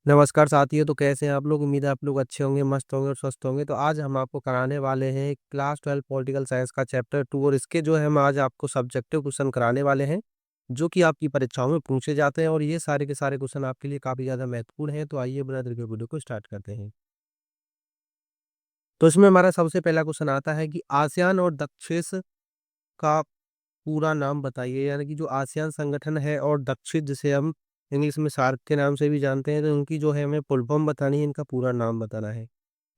नमस्कार साथियों, तो कैसे हैं आप लोग? उम्मीद है आप लोग अच्छे होंगे, मस्त होंगे और स्वस्थ होंगे। तो आज हम आपको कराने वाले हैं क्लास 12 पॉलिटिकल साइंस का चैप्टर 2 और इसके जो है हम आज आपको सब्जेक्टिव क्वेश्चन कराने वाले हैं, जो कि आपकी परीक्षाओं में पूछे जाते हैं और ये सारे के सारे क्वेश्चन आपके लिए काफ़ी ज़्यादा महत्वपूर्ण हैं। तो आइए बिना देर के वीडियो को स्टार्ट करते हैं। तो इसमें हमारा सबसे पहला क्वेश्चन आता है कि आसियान और दक्षिण का पूरा नाम बताइए। यानी कि जो आसियान संगठन है और दक्षिण जिसे हम इंग्लिश में सार्क के नाम से भी जानते हैं, तो उनकी जो है हमें फुल फॉर्म बतानी है, इनका पूरा नाम बताना है।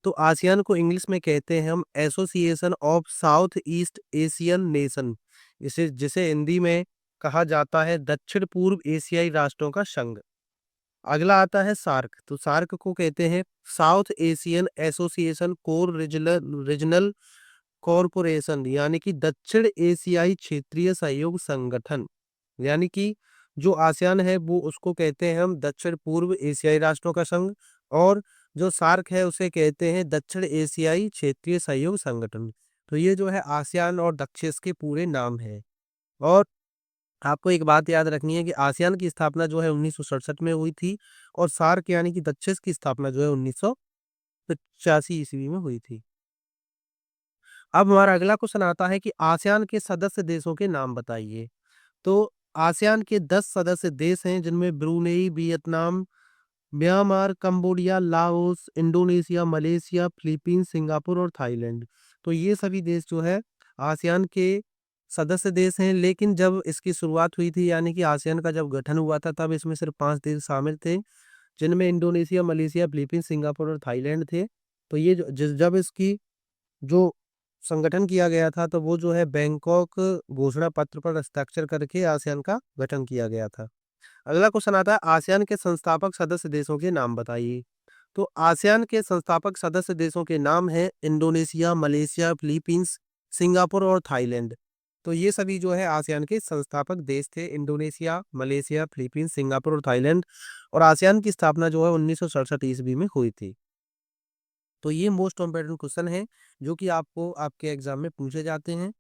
तो आसियान को इंग्लिश में कहते हैं हम association of south east Asian nation, इसे जिसे हिंदी में कहा जाता है दक्षिण पूर्व एशियाई राष्ट्रों का संघ। अगला आता है सार्क। तो सार्क को कहते हैं south Asian association core regional regional corporation, यानी कि दक्षिण एशियाई क्षेत्रीय सहयोग संगठन। यानी कि जो आसियान है वो उसको कहते हैं हम दक्षिण पूर्व एशियाई राष्ट्रों का संघ, और जो सार्क है उसे कहते हैं दक्षिण एशियाई क्षेत्रीय सहयोग संगठन। तो ये जो है आसियान और दक्षिण के पूरे नाम है। और आपको एक बात याद रखनी है कि आसियान की स्थापना जो है 1967 में हुई थी, और सार्क यानी कि दक्षिण की स्थापना जो है 1985 ईस्वी में हुई थी। अब हमारा अगला क्वेश्चन आता है कि आसियान के सदस्य देशों के नाम बताइए। तो आसियान के 10 सदस्य देश हैं, जिनमें Brunei, Vietnam, Myanmar, Cambodia, Laos, Indonesia, Malaysia, Philippines, Singapore और थाईलैंड। तो ये सभी देश जो है आसियान के सदस्य देश हैं। लेकिन जब इसकी शुरुआत हुई थी, यानी कि आसियान का जब गठन हुआ था, तब इसमें सिर्फ 5 देश शामिल थे, जिनमें इंडोनेशिया, मलेशिया, फिलीपींस, सिंगापुर और थाईलैंड थे। तो ये जब इसकी जो संगठन किया गया था, तो वो जो है बैंकॉक घोषणा पत्र पर हस्ताक्षर करके आसियान का गठन किया गया था। अगला क्वेश्चन आता है आसियान के संस्थापक सदस्य देशों के नाम बताइए। तो आसियान के संस्थापक सदस्य देशों के नाम हैं इंडोनेशिया, मलेशिया, फिलीपींस, सिंगापुर और थाईलैंड। तो ये सभी जो है आसियान के संस्थापक देश थे, इंडोनेशिया, मलेशिया, फिलीपींस, सिंगापुर और थाईलैंड। और आसियान की स्थापना जो है 1967 ईस्वी में हुई थी। तो ये मोस्ट इम्पोर्टेंट क्वेश्चन है, जो कि आपको आपके एग्जाम में पूछे जाते हैं।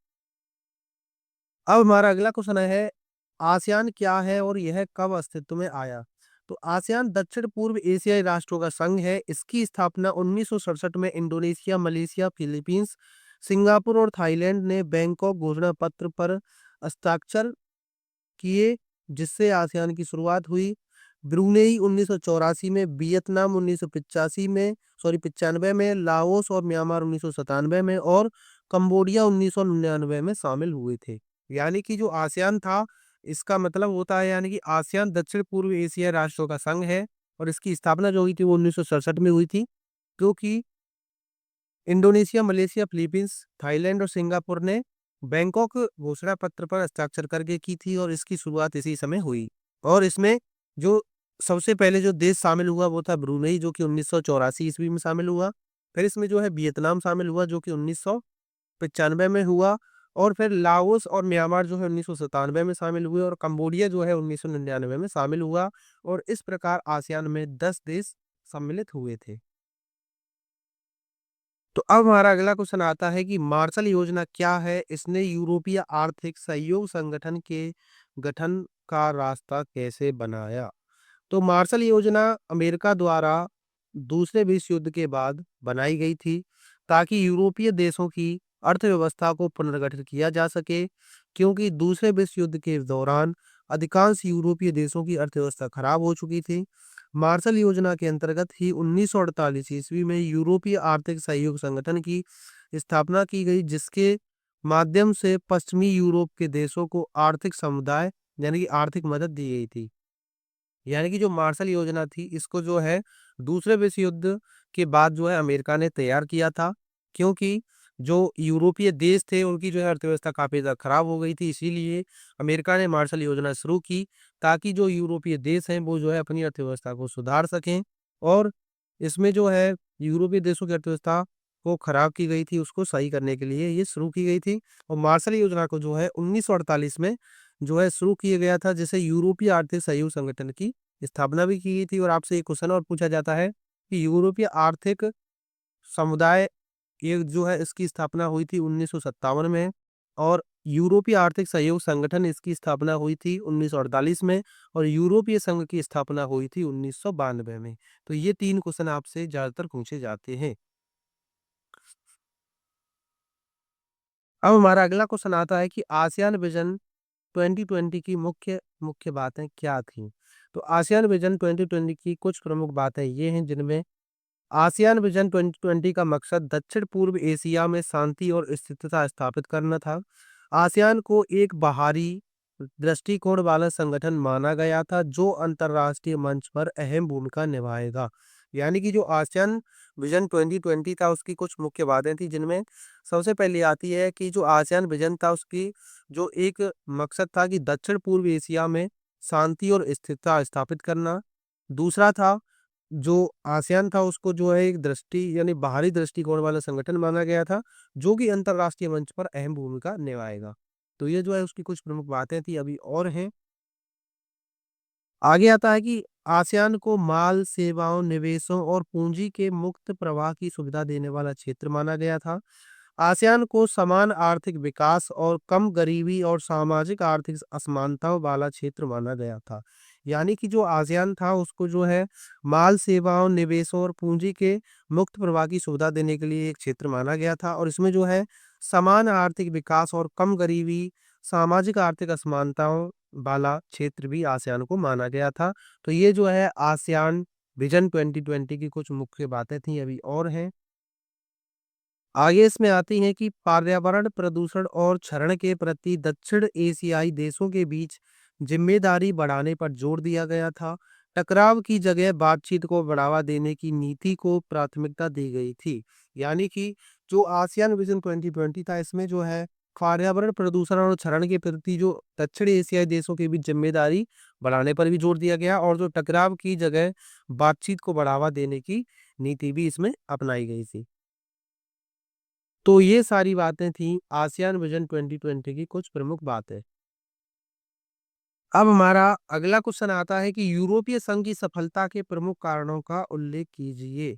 अब हमारा अगला क्वेश्चन है आसियान क्या है और यह कब अस्तित्व में आया। तो आसियान दक्षिण पूर्व एशियाई राष्ट्रों का संघ है। इसकी स्थापना 1967 में इंडोनेशिया, मलेशिया, फिलीपींस, सिंगापुर और थाईलैंड ने बैंकॉक घोषणा पत्र पर हस्ताक्षर किए, जिससे आसियान की शुरुआत हुई। ब्रूनेई 1984 में, वियतनाम 1985 में, 95 में, लाओस और म्यांमार 1997 में और कंबोडिया 1999 में शामिल हुए थे। यानी कि जो आसियान था, इसका मतलब होता है यानी कि आसियान दक्षिण पूर्व एशिया राष्ट्रों का संघ है, और इसकी स्थापना जो हुई थी वो 1967 में हुई थी, जो कि इंडोनेशिया, मलेशिया, फिलीपींस, थाईलैंड और सिंगापुर ने बैंकॉक घोषणा पत्र पर हस्ताक्षर करके की थी, और इसकी शुरुआत इसी समय हुई। और इसमें जो सबसे पहले जो देश शामिल हुआ वो था ब्रूनेई, जो कि 1984 ईस्वी में शामिल हुआ। फिर इसमें जो है वियतनाम शामिल हुआ, जो कि 1995 में हुआ। और फिर लाओस और म्यांमार जो है 1997 में शामिल हुए, और कंबोडिया जो है 1999 में शामिल हुआ। और इस प्रकार आसियान में 10 देश सम्मिलित हुए थे। तो अब हमारा अगला क्वेश्चन आता है कि मार्शल योजना क्या है? इसने यूरोपीय आर्थिक सहयोग संगठन के गठन का रास्ता कैसे बनाया? तो मार्शल योजना अमेरिका द्वारा दूसरे विश्व युद्ध के बाद बनाई गई थी, ताकि यूरोपीय देशों की अर्थव्यवस्था को पुनर्गठित किया जा सके, क्योंकि दूसरे विश्व युद्ध के दौरान अधिकांश यूरोपीय देशों की अर्थव्यवस्था खराब हो चुकी थी। मार्शल योजना के अंतर्गत ही 1948 ईस्वी में यूरोपीय आर्थिक सहयोग संगठन की स्थापना की गई, जिसके माध्यम से पश्चिमी यूरोप के देशों को आर्थिक समुदाय यानी कि आर्थिक मदद दी गई थी। यानी कि जो मार्शल योजना थी, इसको जो है दूसरे विश्व युद्ध के बाद जो है अमेरिका ने तैयार किया था, क्योंकि जो यूरोपीय देश थे उनकी जो है अर्थव्यवस्था काफ़ी ज़्यादा खराब हो गई थी। इसीलिए अमेरिका ने मार्शल योजना शुरू की, ताकि जो यूरोपीय देश हैं वो जो है अपनी अर्थव्यवस्था को सुधार सकें। और इसमें जो है यूरोपीय देशों की अर्थव्यवस्था को खराब की गई थी, उसको सही करने के लिए ये शुरू की गई थी। और मार्शल योजना को जो है 1948 में जो है शुरू किया गया था, जिसे यूरोपीय आर्थिक सहयोग संगठन की स्थापना भी की गई थी। और आपसे एक क्वेश्चन और पूछा जाता है कि यूरोपीय आर्थिक समुदाय ये जो है इसकी स्थापना हुई थी 1957 में, और यूरोपीय आर्थिक सहयोग संगठन, इसकी स्थापना हुई थी 1948 में और यूरोपीय संघ की स्थापना हुई थी 1992 में। तो ये 3 क्वेश्चन आपसे ज़्यादातर पूछे जाते हैं। अब हमारा अगला क्वेश्चन आता है कि आसियान विज़न 2020 की मुख्य मुख्य बातें क्या थीं? तो आसियान विज़न 2020 की कुछ प्रमुख बातें ये हैं जिनमें आसियान विज़न 2020 का मकसद दक्षिण-पूर्व एशिया में शांति और स्थिरता स्थापित करना था। आसियान को एक बाहरी दृष्टिकोण वाला संगठन माना गया था, जो अंतर्राष्ट्रीय मंच पर अहम भूमिका निभाएगा। यानी कि जो आसियान विज़न 2020 था, उसकी कुछ मुख्य बातें थी, जिनमें सबसे पहले आती है कि जो आसियान विज़न था, उसकी जो एक मकसद था कि दक्षिण-पूर्व एशिया में शांति और स्थिरता स्थापित करना। दूसरा था जो आसियान था उसको जो है एक दृष्टि यानी बाहरी दृष्टिकोण वाला संगठन माना गया था, जो कि अंतर्राष्ट्रीय मंच पर अहम भूमिका निभाएगा। तो ये जो है उसकी कुछ प्रमुख बातें थी, अभी और हैं। आगे आता है कि आसियान को माल, सेवाओं, निवेशों और पूंजी के मुक्त प्रवाह की सुविधा देने वाला क्षेत्र माना गया था। आसियान को समान आर्थिक विकास और कम गरीबी और सामाजिक आर्थिक असमानताओं वाला क्षेत्र माना गया था। यानी कि जो आसियान था उसको जो है माल, सेवाओं, निवेशों और पूंजी के मुक्त प्रवाह की सुविधा देने के लिए एक क्षेत्र माना गया था और इसमें जो है समान आर्थिक विकास और कम गरीबी, सामाजिक आर्थिक असमानताओं वाला क्षेत्र भी आसियान को माना गया था। तो ये जो है आसियान विजन 2020 की कुछ मुख्य बातें थी, अभी और हैं। आगे इसमें आती हैं कि पर्यावरण प्रदूषण और क्षरण के प्रति दक्षिण एशियाई देशों के बीच जिम्मेदारी बढ़ाने पर जोर दिया गया था। टकराव की जगह बातचीत को बढ़ावा देने की नीति को प्राथमिकता दी गई थी। यानी कि जो आसियान विजन 2020 था, इसमें जो है पर्यावरण प्रदूषण और क्षरण के प्रति जो दक्षिण एशियाई देशों के बीच जिम्मेदारी बढ़ाने पर भी जोर दिया गया और जो टकराव की जगह बातचीत को बढ़ावा देने की नीति भी इसमें अपनाई गई थी। तो ये सारी बातें थी आसियान विजन 2020 की कुछ प्रमुख बातें। अब हमारा अगला क्वेश्चन आता है कि यूरोपीय संघ की सफलता के प्रमुख कारणों का उल्लेख कीजिए।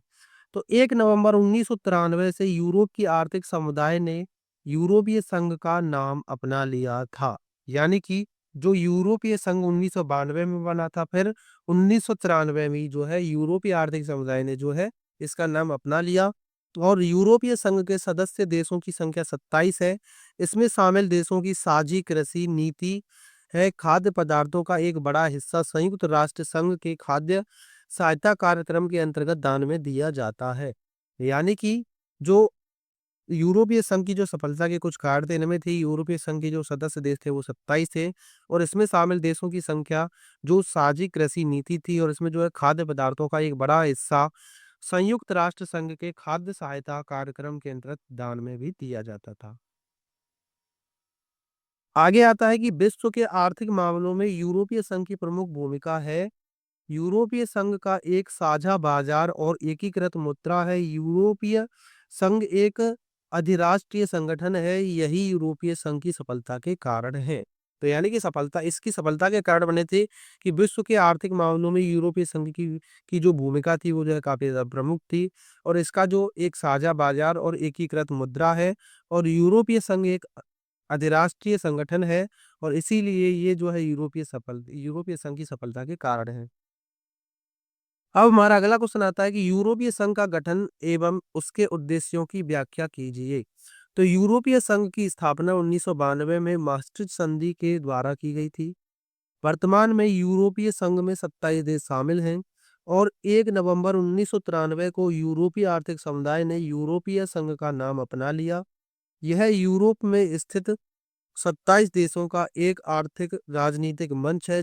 तो 1 नवंबर 1993 से यूरोप की आर्थिक समुदाय ने यूरोपीय संघ का नाम अपना लिया था। यानी कि जो यूरोपीय संघ 1992 में बना था, फिर 1993 में जो है यूरोपीय आर्थिक समुदाय ने जो है इसका नाम अपना लिया और यूरोपीय संघ के सदस्य देशों की संख्या 27 है। इसमें शामिल देशों की साझी कृषि नीति है। खाद्य पदार्थों का एक बड़ा हिस्सा संयुक्त राष्ट्र संघ के खाद्य सहायता कार्यक्रम के अंतर्गत दान में दिया जाता है। यानी कि जो यूरोपीय संघ की जो सफलता के कुछ कारण थे, इनमें थी यूरोपीय संघ के जो सदस्य देश थे वो 27 थे और इसमें शामिल देशों की संख्या जो साझी कृषि नीति थी और इसमें जो है खाद्य पदार्थों का एक बड़ा हिस्सा संयुक्त राष्ट्र संघ के खाद्य सहायता कार्यक्रम के अंतर्गत दान में भी दिया जाता था। आगे आता है कि विश्व के आर्थिक मामलों में यूरोपीय संघ की प्रमुख भूमिका है। यूरोपीय संघ का एक साझा बाजार और एकीकृत मुद्रा है। यूरोपीय संघ एक अधिराष्ट्रीय संगठन है। यही यूरोपीय संघ की सफलता के कारण है। तो यानी कि सफलता इसकी सफलता के कारण बने थे कि विश्व के आर्थिक मामलों में यूरोपीय संघ की जो भूमिका थी वो जो है काफी ज्यादा प्रमुख थी और इसका जो एक साझा बाजार और एकीकृत मुद्रा है और यूरोपीय संघ एक अधिराष्ट्रीय संगठन है और इसीलिए ये जो है यूरोपीय संघ की सफलता के कारण है। अब हमारा अगला क्वेश्चन आता है कि यूरोपीय संघ का गठन एवं उसके उद्देश्यों की व्याख्या कीजिए। तो यूरोपीय संघ की स्थापना 1992 में maastricht संधि के द्वारा की गई थी। वर्तमान में यूरोपीय संघ में 27 देश शामिल हैं और 1 नवंबर 1993 को यूरोपीय आर्थिक समुदाय ने यूरोपीय संघ का नाम अपना लिया। यह यूरोप में स्थित 27 देशों का एक आर्थिक राजनीतिक मंच है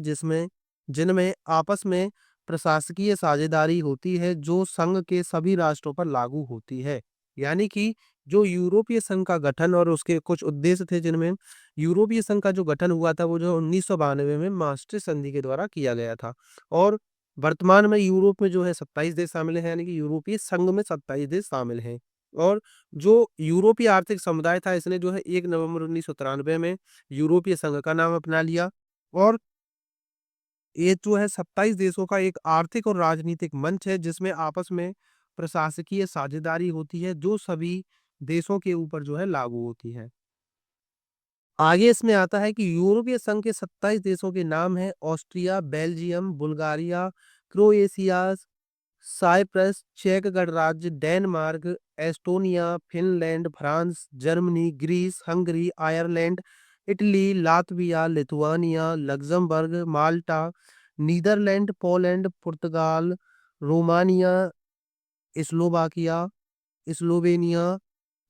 जिनमें आपस में प्रशासकीय साझेदारी होती है जो संघ के सभी राष्ट्रों पर लागू होती है। यानी कि जो यूरोपीय संघ का गठन और उसके कुछ उद्देश्य थे जिनमें यूरोपीय संघ का जो गठन हुआ था वो जो 1992 में maastricht संधि के द्वारा किया गया था और वर्तमान में यूरोप में जो है 27 देश शामिल हैं, यानी कि यूरोपीय संघ में 27 देश शामिल हैं और जो यूरोपीय आर्थिक समुदाय था इसने जो है 1 नवंबर 1993 में यूरोपीय संघ का नाम अपना लिया और ये जो है 27 देशों का एक आर्थिक और राजनीतिक मंच है जिसमें आपस में प्रशासकीय साझेदारी होती है जो सभी देशों के ऊपर जो है लागू होती है। आगे इसमें आता है कि यूरोपीय संघ के 27 देशों के नाम हैं Austria, Belgium, Bulgaria, Croatia, Cyprus, चेक गणराज्य, Denmark, Estonia, Finland, France, Germany, Greece, Hungary, Ireland, Italy, Latvia, Lithuania, Luxembourg, Malta, Netherland, Poland, पुर्तगाल, रोमानिया, स्लोवाकिया, स्लोवेनिया,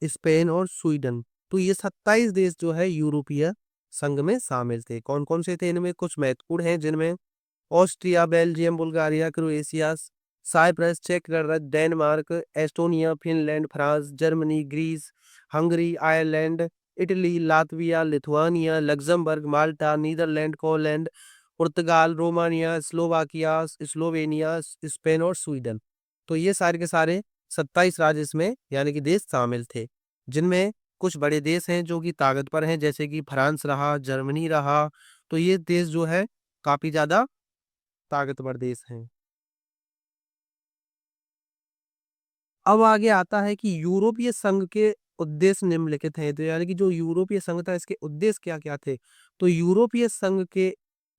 स्पेन और स्वीडन। तो ये 27 देश जो है यूरोपीय संघ में शामिल थे। कौन-कौन से थे? इनमें कुछ महत्वपूर्ण हैं जिनमें Austria, Belgium, Bulgaria, Croatia, Cyprus, चेक गणराज्य, Denmark, Estonia, Finland, France, Germany, Greece, Hungary, Ireland, Italy, Latvia, Lithuania, Luxembourg, Malta, Netherland, Poland, पुर्तगाल, रोमानिया, स्लोवाकिया, स्लोवेनिया, स्पेन और स्वीडन। तो ये सारे के सारे 27 राज्य इसमें यानी कि देश शामिल थे, जिनमें कुछ बड़े देश हैं जो कि ताकतवर हैं, जैसे कि फ्रांस रहा, जर्मनी रहा, तो ये देश जो है काफ़ी ज़्यादा ताकतवर देश हैं। अब आगे आता है कि यूरोपीय संघ के उद्देश्य निम्नलिखित हैं। तो यानी कि जो यूरोपीय संघ था इसके उद्देश्य क्या-क्या थे? तो यूरोपीय संघ के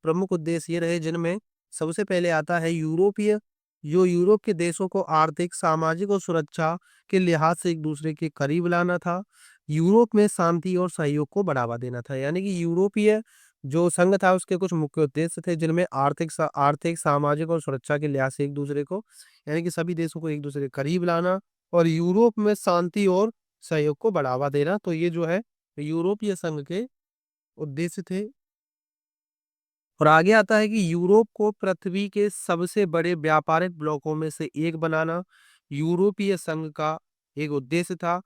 प्रमुख उद्देश्य ये रहे जिनमें सबसे पहले आता है यूरोप के देशों को आर्थिक, सामाजिक और सुरक्षा के लिहाज से एक-दूसरे के करीब लाना था। यूरोप में शांति और सहयोग को बढ़ावा देना था। यानी कि यूरोपीय जो संघ था उसके कुछ मुख्य उद्देश्य थे जिनमें आर्थिक, सामाजिक और सुरक्षा के लिहाज से एक-दूसरे को यानी कि सभी देशों को एक-दूसरे के करीब लाना और यूरोप में शांति और सहयोग को बढ़ावा देना। तो ये जो है यूरोपीय संघ के उद्देश्य थे। और आगे आता है कि यूरोप को पृथ्वी के सबसे बड़े व्यापारिक ब्लॉकों में से एक बनाना, यूरोपीय संघ का एक उद्देश्य था।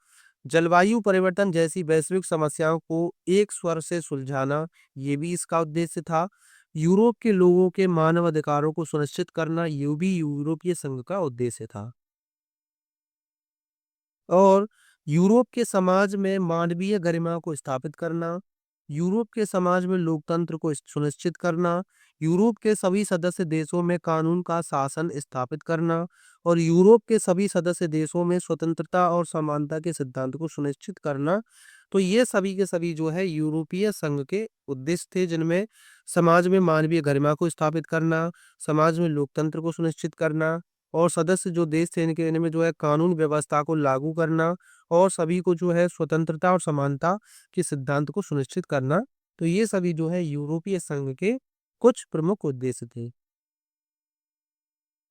जलवायु परिवर्तन जैसी वैश्विक समस्याओं को एक स्वर से सुलझाना, ये भी इसका उद्देश्य था। यूरोप के लोगों के मानव अधिकारों को सुनिश्चित करना, ये भी यूरोपीय संघ का उद्देश्य था। और यूरोप के समाज में मानवीय गरिमा को स्थापित करना, यूरोप के समाज में लोकतंत्र को सुनिश्चित करना, यूरोप के सभी सदस्य देशों में कानून का शासन स्थापित करना और यूरोप के सभी सदस्य देशों में स्वतंत्रता और समानता के सिद्धांत को सुनिश्चित करना। तो ये सभी के सभी जो है यूरोपीय संघ के उद्देश्य थे जिनमें समाज में मानवीय गरिमा को स्थापित करना, समाज में लोकतंत्र को सुनिश्चित करना और सदस्य जो देश थे इनके इनमें जो है कानून व्यवस्था को लागू करना और सभी को जो है स्वतंत्रता और समानता के सिद्धांत को सुनिश्चित करना। तो ये सभी जो है यूरोपीय संघ के कुछ प्रमुख उद्देश्य थे।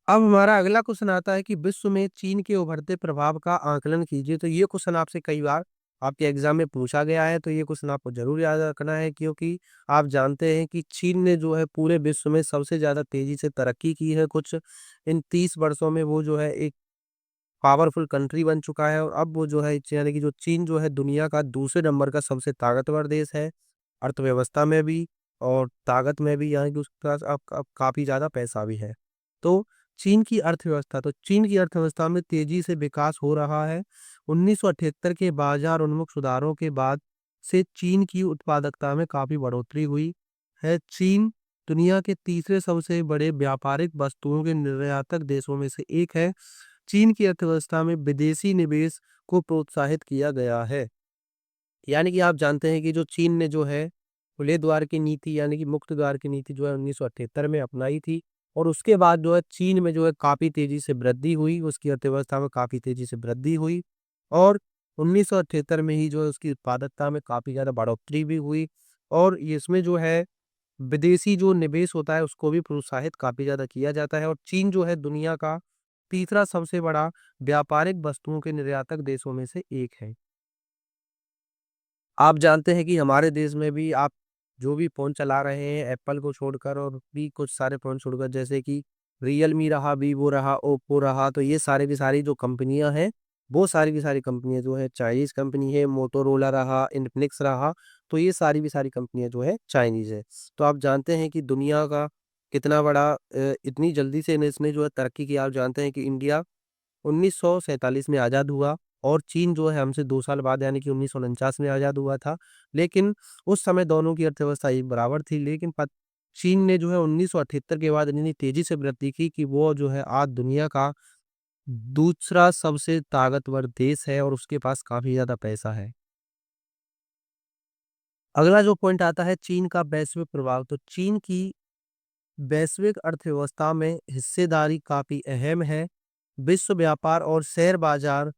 अब हमारा अगला क्वेश्चन आता है कि विश्व में चीन के उभरते प्रभाव का आकलन कीजिए। तो ये क्वेश्चन आपसे कई बार आपके एग्जाम में पूछा गया है, तो ये क्वेश्चन आपको जरूर याद रखना है क्योंकि आप जानते हैं कि चीन ने जो है पूरे विश्व में सबसे ज्यादा तेजी से तरक्की की है। कुछ इन 30 वर्षों में वो जो है एक पावरफुल कंट्री बन चुका है और अब वो जो है यानी कि जो चीन जो है दुनिया का दूसरे नंबर का सबसे ताकतवर देश है, अर्थव्यवस्था में भी और ताकत में भी, यानी कि उसके पास अब काफ़ी ज़्यादा पैसा भी है। तो चीन की अर्थव्यवस्था में तेज़ी से विकास हो रहा है। 1978 के बाज़ार उन्मुख सुधारों के बाद से चीन की उत्पादकता में काफ़ी बढ़ोतरी हुई है। चीन दुनिया के तीसरे सबसे बड़े व्यापारिक वस्तुओं के निर्यातक देशों में से एक है। चीन की अर्थव्यवस्था में विदेशी निवेश को प्रोत्साहित किया गया है। यानी कि आप जानते हैं कि जो चीन ने जो है खुले द्वार की नीति यानी कि मुक्त द्वार की नीति जो है 1978 में अपनाई थी और उसके बाद जो है चीन में जो है काफ़ी तेज़ी से वृद्धि हुई, उसकी अर्थव्यवस्था में काफ़ी तेज़ी से वृद्धि हुई और 1978 में ही जो है उसकी उत्पादकता में काफ़ी ज़्यादा बढ़ोतरी भी हुई और ये इसमें जो है विदेशी जो निवेश होता है उसको भी प्रोत्साहित काफ़ी ज़्यादा किया जाता है और चीन जो है दुनिया का तीसरा सबसे बड़ा व्यापारिक वस्तुओं के निर्यातक देशों में से एक है। आप जानते हैं कि हमारे देश में भी आप जो भी फ़ोन चला रहे हैं एप्पल को छोड़कर और भी कुछ सारे फ़ोन छोड़कर जैसे कि रियलमी रहा, वीवो रहा, ओप्पो रहा, तो ये सारी की सारी जो कंपनियाँ हैं, वो सारी की सारी कंपनियाँ जो है चाइनीज़ कंपनी है, मोटोरोला रहा, इन्फिनिक्स रहा, तो ये सारी की सारी कंपनियाँ जो है चाइनीज़ है। तो आप जानते हैं कि दुनिया का कितना बड़ा इतनी जल्दी से इसने जो है तरक्की की। आप जानते हैं कि इंडिया 1947 में आज़ाद हुआ और चीन जो है हमसे 2 साल बाद यानी कि 1949 में आज़ाद हुआ था। लेकिन उस समय दोनों की अर्थव्यवस्था एक बराबर थी लेकिन चीन ने जो है 1978 के बाद इतनी तेज़ी से वृद्धि की कि वो जो है आज दुनिया का दूसरा सबसे ताकतवर देश है और उसके पास काफ़ी ज़्यादा पैसा है। अगला जो पॉइंट आता है चीन का वैश्विक प्रभाव, तो चीन की वैश्विक अर्थव्यवस्था में हिस्सेदारी काफ़ी अहम है। विश्व व्यापार और शेयर बाजार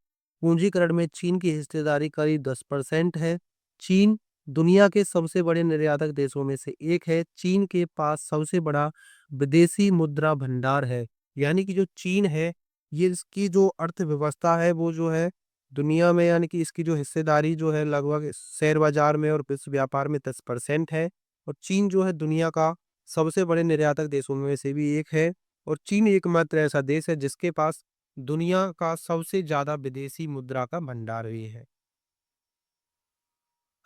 पूंजीकरण में चीन की हिस्सेदारी करीब 10% है। चीन दुनिया के सबसे बड़े निर्यातक देशों में से एक है। चीन के पास सबसे बड़ा विदेशी मुद्रा भंडार है। यानी कि जो चीन है, ये इसकी जो अर्थव्यवस्था है वो जो है दुनिया में, यानी कि इसकी जो हिस्सेदारी जो है लगभग शेयर बाजार में और विश्व व्यापार में 10% है। और चीन जो है दुनिया का सबसे बड़े निर्यातक देशों में से भी एक है। और चीन एकमात्र ऐसा देश है जिसके पास दुनिया का सबसे ज्यादा विदेशी मुद्रा का भंडार भी है।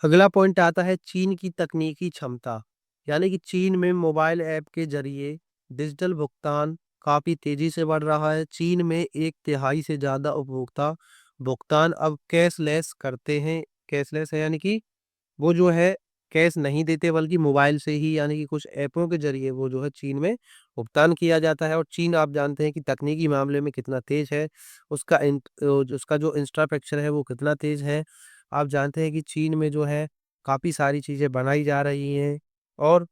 अगला पॉइंट आता है चीन की तकनीकी क्षमता, यानी कि चीन में मोबाइल ऐप के जरिए डिजिटल भुगतान काफी तेजी से बढ़ रहा है। चीन में 1/3 से ज्यादा उपभोक्ता भुगतान अब कैशलेस करते हैं। कैशलेस है यानी कि वो जो है कैश नहीं देते बल्कि मोबाइल से ही, यानी कि कुछ ऐपों के ज़रिए वो जो है चीन में भुगतान किया जाता है। और चीन आप जानते हैं कि तकनीकी मामले में कितना तेज़ है। उसका जो इंफ्रास्ट्रक्चर है वो कितना तेज़ है। आप जानते हैं कि चीन में जो है काफ़ी सारी चीज़ें बनाई जा रही हैं और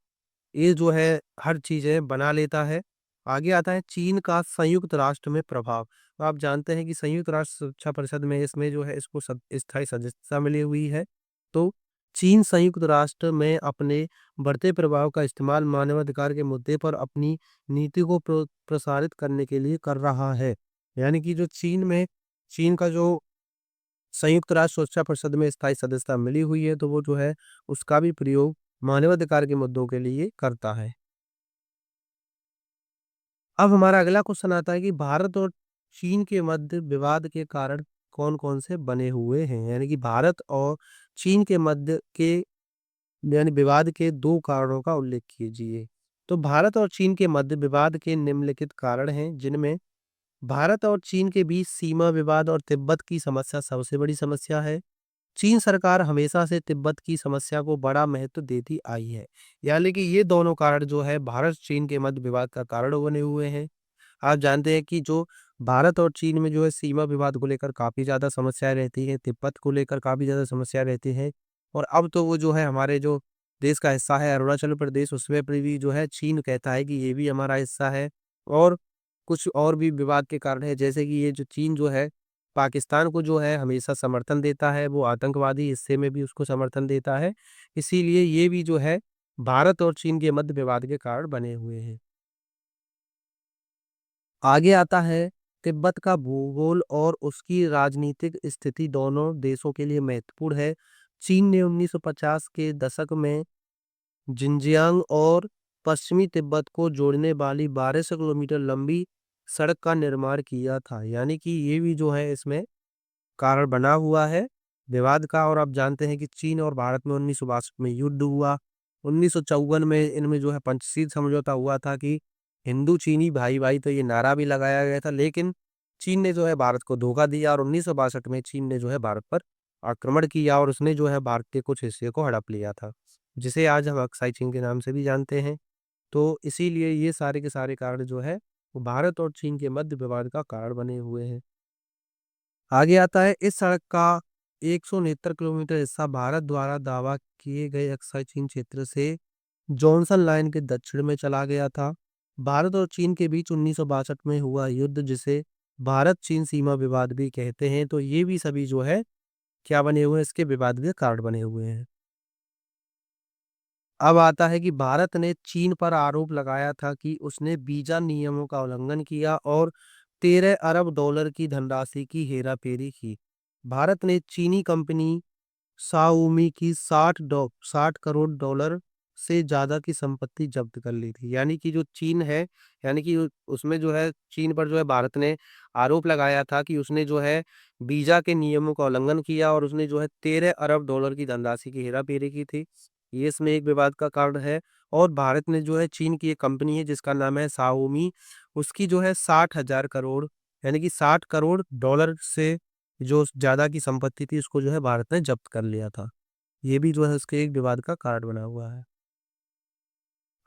ये जो है हर चीज़ें बना लेता है। आगे आता है चीन का संयुक्त राष्ट्र में प्रभाव। तो आप जानते हैं कि संयुक्त राष्ट्र सुरक्षा परिषद में इसमें जो है इसको स्थायी सदस्यता मिली हुई है। तो चीन संयुक्त राष्ट्र में अपने बढ़ते प्रभाव का इस्तेमाल मानवाधिकार के मुद्दे पर अपनी नीति को प्रसारित करने के लिए कर रहा है। यानी कि जो चीन का जो संयुक्त राष्ट्र सुरक्षा परिषद में स्थायी सदस्यता मिली हुई है, तो वो जो है उसका भी प्रयोग मानवाधिकार के मुद्दों के लिए करता है। अब हमारा अगला क्वेश्चन आता है कि भारत और चीन के मध्य विवाद के कारण कौन-कौन से बने हुए हैं? यानी कि भारत और चीन के मध्य के यानी विवाद के 2 कारणों का उल्लेख कीजिए। तो भारत और चीन के मध्य विवाद के निम्नलिखित कारण हैं, जिनमें भारत और चीन के बीच सीमा विवाद और तिब्बत की समस्या सबसे बड़ी समस्या है। चीन सरकार हमेशा से तिब्बत की समस्या को बड़ा महत्व देती आई है। यानी कि ये दोनों कारण जो है भारत चीन के मध्य विवाद का कारण बने हुए हैं। आप जानते हैं कि जो भारत और चीन में जो है सीमा विवाद को लेकर काफ़ी ज़्यादा समस्याएँ रहती हैं, तिब्बत को लेकर काफ़ी ज़्यादा समस्या रहती हैं। और अब तो वो जो है हमारे जो देश का हिस्सा है अरुणाचल प्रदेश, उसमें पर भी जो है चीन कहता है कि ये भी हमारा हिस्सा है। और कुछ और भी विवाद के कारण है, जैसे कि ये जो चीन जो है पाकिस्तान को जो है हमेशा समर्थन देता है, वो आतंकवादी हिस्से में भी उसको समर्थन देता है। इसीलिए ये भी जो है भारत और चीन के मध्य विवाद के कारण बने हुए हैं। आगे आता है तिब्बत का भूगोल और उसकी राजनीतिक स्थिति दोनों देशों के लिए महत्वपूर्ण है। चीन ने 1950 के दशक में जिनजियांग और पश्चिमी तिब्बत को जोड़ने वाली 1200 किलोमीटर लंबी सड़क का निर्माण किया था। यानी कि ये भी जो है इसमें कारण बना हुआ है विवाद का। और आप जानते हैं कि चीन और भारत में 1962 में युद्ध हुआ। 1954 में इनमें जो है पंचशील समझौता हुआ था कि हिंदू चीनी भाई भाई, तो ये नारा भी लगाया गया था। लेकिन चीन ने जो है भारत को धोखा दिया और 1962 में चीन ने जो है भारत पर आक्रमण किया और उसने जो है भारत के कुछ हिस्से को हड़प लिया था, जिसे आज हम अक्साई चीन के नाम से भी जानते हैं। तो इसीलिए ये सारे के सारे कारण जो है वो भारत और चीन के मध्य विवाद का कारण बने हुए हैं। आगे आता है इस सड़क का 169 किलोमीटर हिस्सा भारत द्वारा दावा किए गए अक्साई चीन क्षेत्र से जॉनसन लाइन के दक्षिण में चला गया था। भारत और चीन के बीच 1962 में हुआ युद्ध, जिसे भारत चीन सीमा विवाद भी कहते हैं। तो ये भी सभी जो है क्या बने हुए हैं, इसके विवाद के कारण बने हुए हैं। अब आता है कि भारत ने चीन पर आरोप लगाया था कि उसने वीजा नियमों का उल्लंघन किया और 13 अरब डॉलर की धनराशि की हेराफेरी की। भारत ने चीनी कंपनी शाओमी की 60 करोड़ डॉलर से ज़्यादा की संपत्ति जब्त कर ली थी। यानी कि जो चीन है, यानी कि उसमें जो है चीन पर जो है भारत ने आरोप लगाया था कि उसने जो है वीज़ा के नियमों का उल्लंघन किया और उसने जो है 13 अरब डॉलर की धनराशि की हेरा-फेरी की थी। ये इसमें एक विवाद का कारण है। और भारत ने जो है चीन की एक कंपनी है जिसका नाम है शाओमी, उसकी जो है 60,000 करोड़ यानी कि 60 करोड़ डॉलर से जो ज़्यादा की संपत्ति थी उसको जो है भारत ने जब्त कर लिया था। ये भी जो है उसके एक विवाद का कारण बना हुआ है।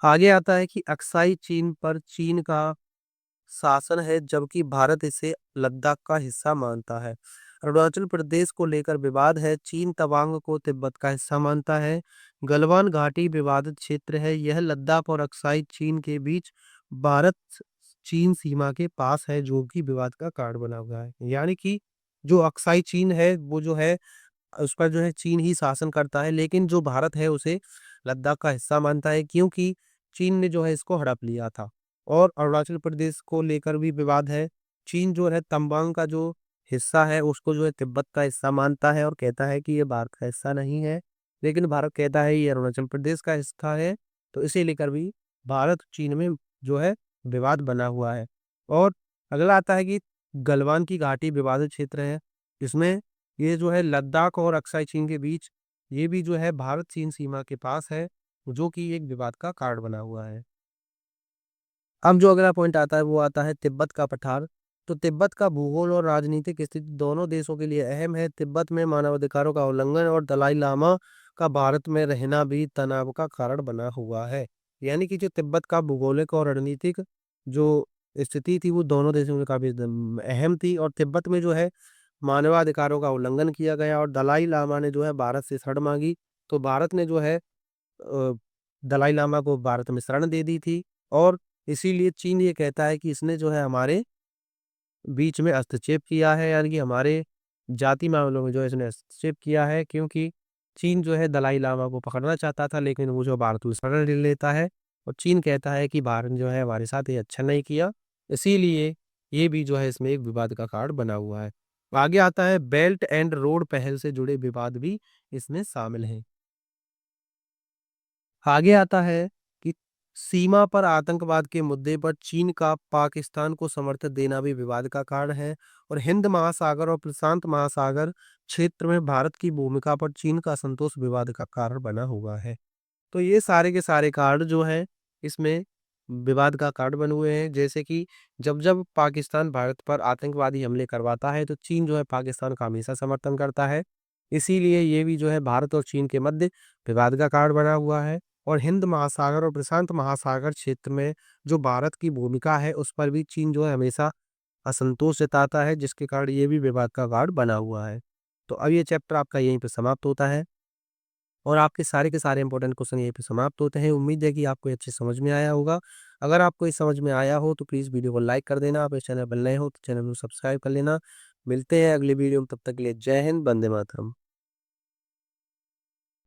आगे आता है कि अक्साई चीन पर चीन का शासन है, जबकि भारत इसे लद्दाख का हिस्सा मानता है। अरुणाचल प्रदेश को लेकर विवाद है, चीन तवांग को तिब्बत का हिस्सा मानता है। गलवान घाटी विवादित क्षेत्र है, यह लद्दाख और अक्साई चीन के बीच भारत चीन सीमा के पास है, जो कि विवाद का कारण बना हुआ है। यानी कि जो अक्साई चीन है, वो जो है उस पर जो है चीन ही शासन करता है, लेकिन जो भारत है उसे लद्दाख का हिस्सा मानता है, क्योंकि चीन ने जो है इसको हड़प लिया था। और अरुणाचल प्रदेश को लेकर भी विवाद है। चीन जो है तंबांग का जो हिस्सा है उसको जो है तिब्बत का हिस्सा मानता है और कहता है कि ये भारत का हिस्सा नहीं है। लेकिन भारत कहता है ये अरुणाचल प्रदेश का हिस्सा है। तो इसे लेकर भी भारत चीन में जो है विवाद बना हुआ है। और अगला आता है कि गलवान की घाटी विवादित क्षेत्र है। इसमें ये जो है लद्दाख और अक्साई चीन के बीच, ये भी जो है भारत चीन सीमा के पास है, जो कि एक विवाद का कारण बना हुआ है। अब जो अगला पॉइंट आता है वो आता है तिब्बत का पठार। तो तिब्बत का भूगोल और राजनीतिक स्थिति दोनों देशों के लिए अहम है। तिब्बत में मानवाधिकारों का उल्लंघन और दलाई लामा का भारत में रहना भी तनाव का कारण बना हुआ है। यानी कि जो तिब्बत का भूगोलिक और रणनीतिक जो स्थिति थी वो दोनों देशों में काफी अहम थी। और तिब्बत में जो है मानवाधिकारों का उल्लंघन किया गया और दलाई लामा ने जो है भारत से शरण मांगी। तो भारत ने जो है दलाई लामा को भारत में शरण दे दी थी। और इसीलिए चीन ये कहता है कि इसने जो है हमारे बीच में हस्तक्षेप किया है, यानी कि हमारे जाति मामलों में जो है इसने हस्तक्षेप किया है, क्योंकि चीन जो है दलाई लामा को पकड़ना चाहता था, लेकिन वो जो भारत में शरण ले लेता है। और चीन कहता है कि भारत जो है हमारे साथ ये अच्छा नहीं किया। इसीलिए ये भी जो है इसमें एक विवाद का कारण बना हुआ है। आगे आता है बेल्ट एंड रोड पहल से जुड़े विवाद भी इसमें शामिल हैं। आगे आता है कि सीमा पर आतंकवाद के मुद्दे पर चीन का पाकिस्तान को समर्थन देना भी विवाद का कारण है। और हिंद महासागर और प्रशांत महासागर क्षेत्र में भारत की भूमिका पर चीन का असंतोष विवाद का कारण बना हुआ है। तो ये सारे के सारे कारण जो हैं इसमें विवाद का कारण बने हुए हैं। जैसे कि जब जब पाकिस्तान भारत पर आतंकवादी हमले करवाता है तो चीन जो है पाकिस्तान का हमेशा समर्थन करता है। इसीलिए ये भी जो है भारत और चीन के मध्य विवाद का कारण बना हुआ है। और हिंद महासागर और प्रशांत महासागर क्षेत्र में जो भारत की भूमिका है उस पर भी चीन जो है हमेशा असंतोष जताता है, जिसके कारण ये भी विवाद का कारण बना हुआ है। तो अब ये चैप्टर आपका यहीं पे समाप्त होता है और आपके सारे के सारे इंपॉर्टेंट क्वेश्चन यहीं पे समाप्त होते हैं। उम्मीद है कि आपको ये अच्छे समझ में आया होगा। अगर आपको ये समझ में आया हो तो प्लीज़ वीडियो को लाइक कर देना। आप इस चैनल पर नए हो तो चैनल को सब्सक्राइब कर लेना। मिलते हैं अगले वीडियो में, तब तक के लिए जय हिंद, वंदे मातरम।